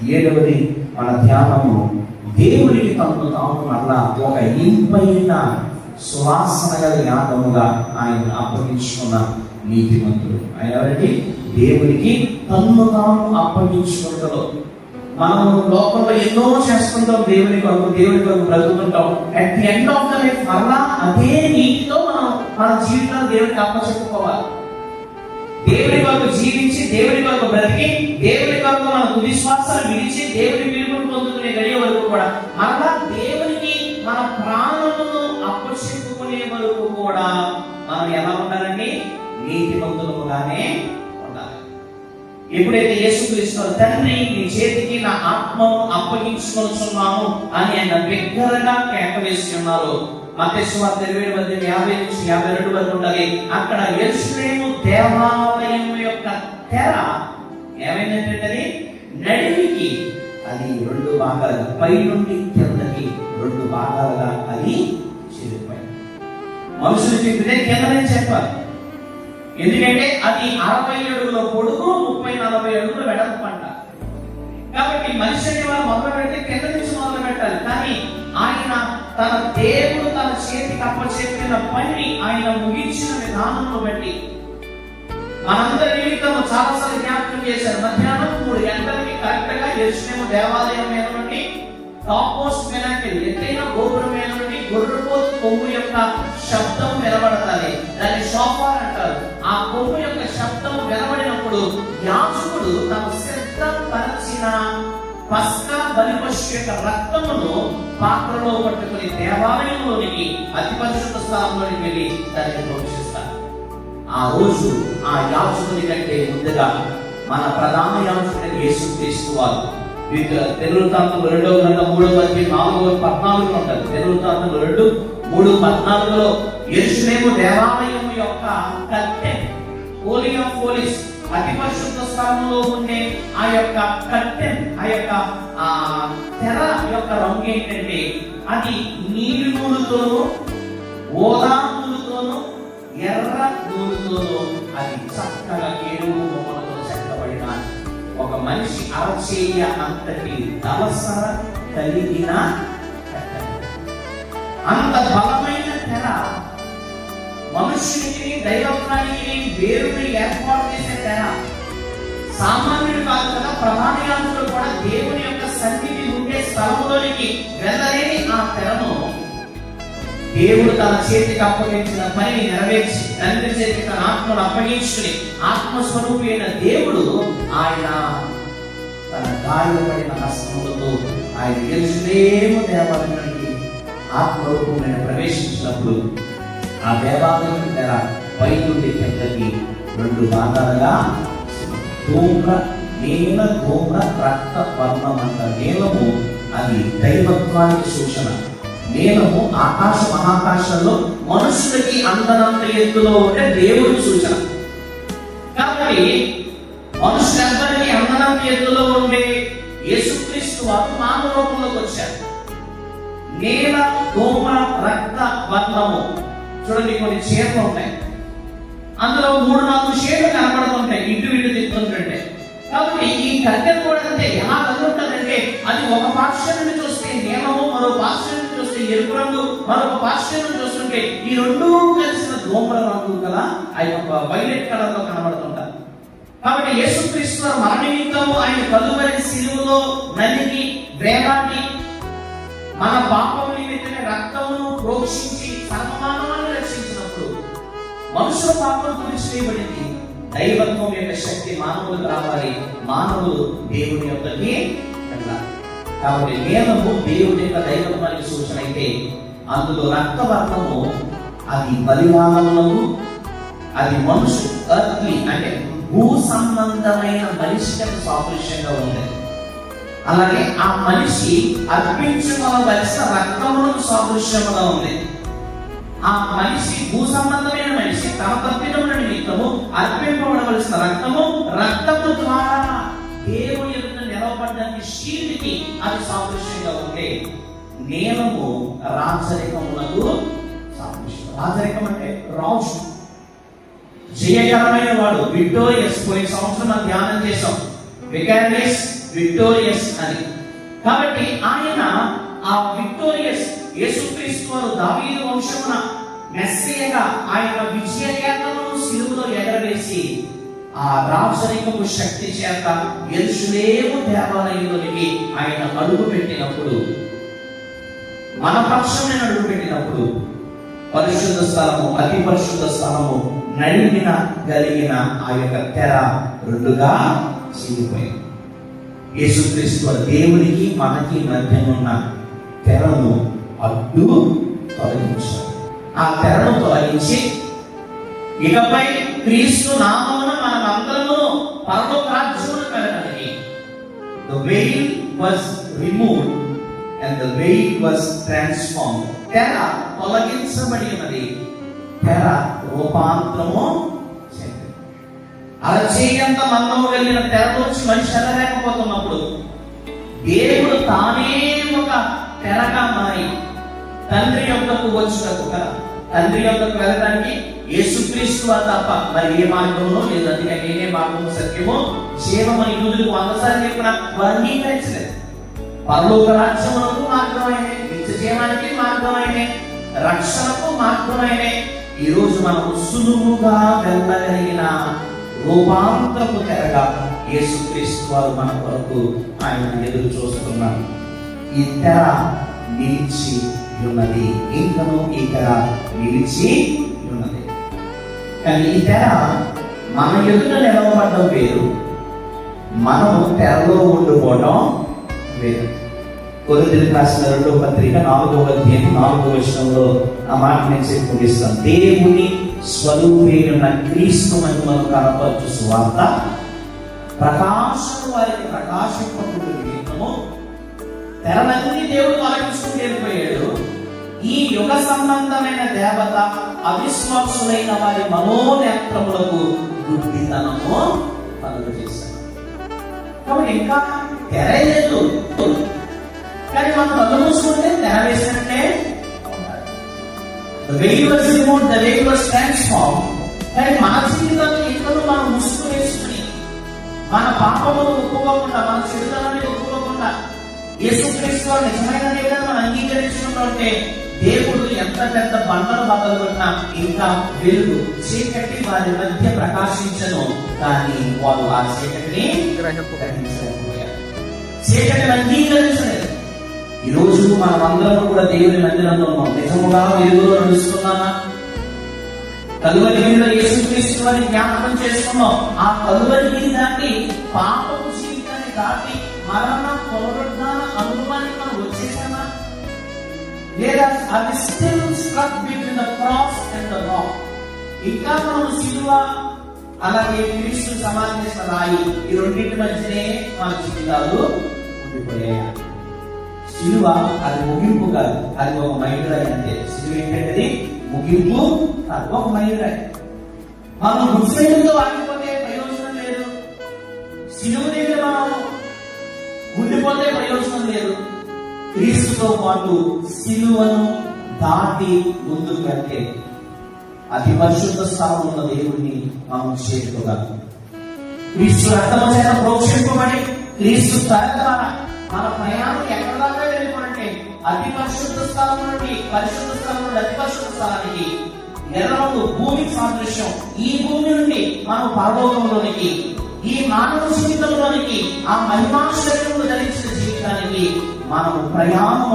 7వది మన ధ్యానము, దేవునికి తనను తాను మరలా ఒక ఇంపైన సువాసన గల యాగముగా ఆయన అప్పగించుకున్న నీతిమంతుడు. ఆయన ఎవరంటే దేవునికి తన్ను తాను అప్పగించుకుంటాడు. మనం లోకంలో ఎన్నో చేస్తుంటాం, దేవుని కొరకు బ్రతుకుతుంటాం. At the end of the life మరలా అదే నీతితో మనం మన జీవితాన్ని దేవునికి అప్పచెప్పుకోవాలి. దేవుని కొరకు జీవించి, దేవుని కొరకు బ్రతికి, దేవుని కొరకు మన విశ్వాసాలు విడిచి, దేవుని విలువను పొందుకునే గడియ వరకు కూడా మరలా దేవునికి మన ప్రాణమును అప్పచెప్పుకునే వరకు కూడా మనం ఎలా ఉండాలండి? నీతిమంతులుగానే ఉండాలి. ఎప్పుడైతే యేసుక్రీస్తు తండ్రి నీ చేతికి నా ఆత్మను అప్పగించుకొనుచున్నాను అని ఆయన బిగ్గరగా కేకవేసి ఉన్నారు. మత్తయి సువార్త 27:50-52 వరకు ఉండాలి. అక్కడ యెరూషలేము దేవాలయం యొక్క తెర ఏమైందంటే నడిమికి అది 2 భాగాలుగా, పై నుండి కిందకి 2 భాగాలుగా అది చెరిగిపోయింది. మనుషులు చెప్పితే కిందనే చెప్పాలి, ఎందుకంటే అది 60 అడుగుల పొడుగు, 30-40 అడుగుల వెడల్పు అంట. కాబట్టి మనిషిని వాళ్ళు మొదలు పెడితే కింద నుంచి మొదలు పెట్టాలి. కానీ ఆయన తన దేవుడు తన చేతికి అప్పచెప్పిన పనిని ఆయన ముగించిన విధానంలో బట్టి మనందరి నిమిత్తం చాలాసార్లు జ్ఞాపకం చేశారు. మధ్యాహ్నం 3 గంటలకి కరెక్ట్ గా యెరూషలేము దేవాలయం మీద నుండి టాప్ మోస్ట్ పినాకిల్, ఎత్తైన గోపురం మీద నుండి గొర్రెపోతు కొమ్ము యొక్క శబ్దం వినబడాలి. దాన్ని షోఫార్ అంటారు. ఆ కొమ్ము యొక్క శబ్దం వినబడినప్పుడు యాజకుడు తన సిద్ధపరచిన పస్కా బలిపశు యొక్క రక్తమును పాత్రలో పట్టుకుని దేవాలయంలోనికి, అతి పరిశుద్ధ స్థలంలోనికి వెళ్ళి దాన్ని ప్రోక్షిస్తారు. ఆ రోజు ఆ యాజకుని కంటే ముందుగా మన ప్రధాన యాజకుడైన యేసుక్రీస్తు వారు దినవృత్తాంతములు 2వ గ్రంథం 3వ అధ్యాయం 4-14 ఉంటారు. దినవృత్తాంతములు 2:3-14 యెరూషలేము దేవాలయం యొక్క కర్టెన్, హోలీ ఆఫ్ హోలీస్, అతి పరిశుద్ధ స్థలంలో ఉండే ఆ యొక్క కర్టెన్, ఆ యొక్క తెర యొక్క రంగు ఏంటంటే అది నీలి నూలుతోనూ, ఓదా నూలుతోనూ, ఎర్ర నూలుతోనూ అది చక్కగా ఏడుగు బొమ్మలతో చెక్కబడిన ఒక మనిషి అరచేయ అంతటి దవసర కలిగిన అంత బలమైన తెర, మనుష్యునికి దైవత్వానికి వేరుని ఏర్పాటు చేసే తెర. సామాన్యుడు కాదు కదా, ప్రధాన యాజకుడు కూడా దేవుని యొక్క సన్నిధి ఉండే స్థలంలోనికి వెళ్ళలేని ఆ తెరను దేవుడు తన చేతికి అప్పగించిన పనిని నెరవేర్చి, తండ్రి చేతికి తన ఆత్మను అప్పగించుకుని, ఆత్మస్వరూపి అయిన దేవుడు ఆయన తన గాయపడిన హస్తములతో ఆయన యెరూషలేము దేవాలయానికి ఆత్మరూపమైన ప్రవేశించినప్పుడు ఆ దేవాలయం తెర పై నుండి కిందకి 2 భాగాలుగా నీల ధూమ్ర రక్త వర్ణమంట. నీలము అది దైవత్వానికి సూచన. నీలము ఆకాశ మహాకాశంలో మనుషులకి అందనంత ఎత్తులో ఉంటే దేవుడి సూచన. కాబట్టి మనుషులందరికీ అందనంత ఎత్తులో ఉండే యేసుక్రీస్తు వారు మానవ రూపంలోకి వచ్చారు. నీల ధూమ్ర రక్త వర్ణము. చూడండి, కొన్ని చీరలు ఉంటాయి, అందులో 3-4 షేడ్లు కనబడుతుంటాయి, ఇటు తిప్పుతుంటే. కాబట్టి ఈ కర్టెన్ కూడా అంటే ఎలా కదులుతుందంటే అది ఒక పార్శ్వం నుండి చూస్తే నీలము, మరో పార్శ్వం నుండి చూస్తే ఎరుపు రంగు, మరొక పార్శ్వం నుండి చూస్తుంటే ఈ 2 కలిసిన ధూమ్ర రంగు కదా, అవి ఒక వైలెట్ కలర్ లో కనబడుతుంటారు. కాబట్టి యేసుక్రీస్తు మన నిమిత్తము ఆయన కలువరి శిలువలో నలిగి వేలాడి మన పాపము నిమిత్తమే రక్తమును ప్రోక్షించి సర్వమానవాన్ని రక్షించినప్పుడు మనుషుల పాపం తుడిచివేయబడింది. దైవత్వం యొక్క శక్తి మానవులకు రావాలి, మానవులు దేవుని యొక్కకి వెళ్ళాలి. కాబట్టి నీలము దేవుని యొక్క దైవత్వానికి సూచన అయితే, అందులో రక్తవర్ణము అది బలివాహనములకు, అది మనుషు ఎర్త్లీ అంటే భూ సంబంధమైన మనిషికి సాదృశ్యంగా ఉంది. అలాగే ఆ మనిషి అర్పించుకోవలసిన రక్తములకు సాదృశ్యముగా ఉంది. ఆ మనిషి భూ సంబంధమైన మనిషి తమ తప్పిదముల నిమిత్తము అర్పింపబడవలసిన రక్తము ద్వారా దేవుని ఎదుట నిలవబడడానికి షీల్డ్కి అది సాదృశ్యంగా ఉంటే, నీలము రాజరికములకు సాదృశ్యం. రాజరికం అంటే రాజు, జయకరమైన వాడు, విక్టోరియస్. పోయిన సంవత్సరం మనం ధ్యానం చేసాం. వికారియస్ విక్టోరియస్ అని. కాబట్టి ఆయన ఆ విక్టోరియస్ యేసుక్రీస్తు వారు దావీదు వంశమున మెస్సియగా ఆయన విజయ కేతనము సిలువలో ఎగరవేసి ఆ రాజరికపు శక్తి చేత యెరూషలేము దేవాలయంలోనికి ఆయన అడుగు పెట్టినప్పుడు, మన పక్షమైన అడుగు పెట్టినప్పుడు పరిశుద్ధ స్థలము, అతి పరిశుద్ధ స్థలము నడిమిన కలిగిన ఆ యొక్క తెర రెండుగా చీలిపోయింది. యేసుక్రీస్తు దేవునికి మనకి మధ్యనున్న తెరను అడ్డు తొలగించారు. ఆ తెరను తొలగించి ఇకపై క్రీస్తు నామమున మనమందరము పరలోక రాజ్యమునకు వెళ్ళడానికి the veil was removed and the veil was transformed. తెర తొలగించబడి ఉన్నది, తెర రూపాంతరము చెందింది. అరచేయంత మందము కలిగిన తెరలోంచి మనిషి వెళ్ళలేకపోతున్నప్పుడు దేవుడు తానే ఒక తెరగా మారి తండ్రి యొద్దకు వచ్చుటకు కదా, తండ్రి యొద్దకు వెళ్ళడానికి యేసుక్రీస్తు తప్ప మరి ఏ మార్గంలో లేదు. అందుకే నేనే మార్గము సత్యము జీవమని యూదులకు 100 సార్లు చెప్పిన వారు అంగీకరించలేదు. పరలోక రాజ్యమునకు మార్గమైనే, నిత్య జీవానికి మార్గమైనే, రక్షణకు మార్గమైనే ఈ రోజు మనం సులువుగా వెళ్ళగలిగిన రూపాంతరపు తెరగా యేసుక్రీస్తు వారు మన కొరకు ఆయన ఎదురు చూస్తున్నారు. ఈ తెర నిలిచి ఉన్నది, ఇంకను ఈ తెర నిలిచి ఉన్నది. కానీ ఈ తెర మన ఎదుట నిలవబడడం వేరు, మనము తెరలో ఉండిపోవడం వేరు. కొరింథీయులకు రాసిన 2వ పత్రిక 4వ అధ్యాయం 4వ వచనంలో ఆ మాట నేను చెప్పి ముగిస్తాను. దేవుని స్వరూపైన క్రీస్తు మహిమను కనపరచు సువార్త ప్రకాశం వారికి ప్రకాశింపకుండా నిమిత్తము తెరలన్నీ దేవుడు తొలగించుకుని వెళ్ళిపోయాడు. ఈ యుగ సంబంధమైన దేవత అవిశ్వాసులైన వారి మనోనేత్రములకు గుడ్డితనము కలుగజేశాడు. కాబట్టి ఇంకా తెర లేదు, కానీ మనం కళ్ళు మూసుకుంటే తెర వేసినట్టే. The veil was removed, the veil was transformed. కానీ మన జీవితాన్ని ఎక్కడో మనం ముసుగు వేసుకుని మన పాపమును ఒప్పుకోకుండా, మన చెడుతనాన్ని ఒప్పుకోకుండా యేసుక్రీస్తు నిజమైన దేవుడని మనం అంగీకరించుకుంటే దేవుడు ఎంత పెద్ద బండలు బద్దలున్నా ఇంకా వెలుగు చీకటి వారి మధ్య ప్రకాశించను, కానీ వాళ్ళు ఆ చీకటిని గ్రహించలేకపోయారు, చీకటిని అంగీకరించలేదు. ఈ రోజు మనమందరం కూడా దేవుని మందిరంలో ఉన్నాం. నిజముగా వెలుగులో నడుస్తున్నామా? కలువరి మీద యేసుక్రీస్తు వారిని జ్ఞాపకం చేసుకున్నాం. ఆ కలువరి దాటి పాపపు జీవితాన్ని దాటి మరణ పునరుద్ధాన అనుభవానికి మనం వచ్చేసామా? లేదా అది still struck between the cross and the rock? ఇంకా మనం సిలువ అలాగే క్రీస్తు సమాధి చేసిన రాయి, ఈ రెండింటి మధ్యనే మన జీవితాలు ఉండిపోయాయి. సిలువ అది ముగింపు కాదు, అది ఒక మైలురాయి అంతే. సిలువ ఏంటంటే ముగింపు కాదు, ఒక మైలురాయి. మనం ముస్లింలతో ఆగిపోతే ప్రయోజనం లేదు, సిలువ దగ్గర మనం ఉండిపోతే ప్రయోజనం లేదు. క్రీస్తుతో పాటు సిలువను దాటి ముందుకు వెళ్తే అతి పరిశుద్ధ స్థానం ఉన్న దేవుడిని మనం చేరుకోగలం. క్రీస్తు రక్తము చేత ప్రోక్షింపబడి క్రీస్తు ద్వారా మన ప్రయాణం ఎక్కడ దాకా వెళ్ళిపోనంటే అతి పరిశుద్ధ స్థలం నుండి పరిశుద్ధ స్థలం నుండి అతి పరిశుద్ధ స్థలానికి ఎర్రలు భూమికి సాదృశ్యం. ఈ భూమి నుండి మనం పరలోకంలోనికి, ఈ మానవ జీవితంలోనికి, ఆ మహిమా శరీరమును ధరించిన జీవితానికి మనం ప్రయాణం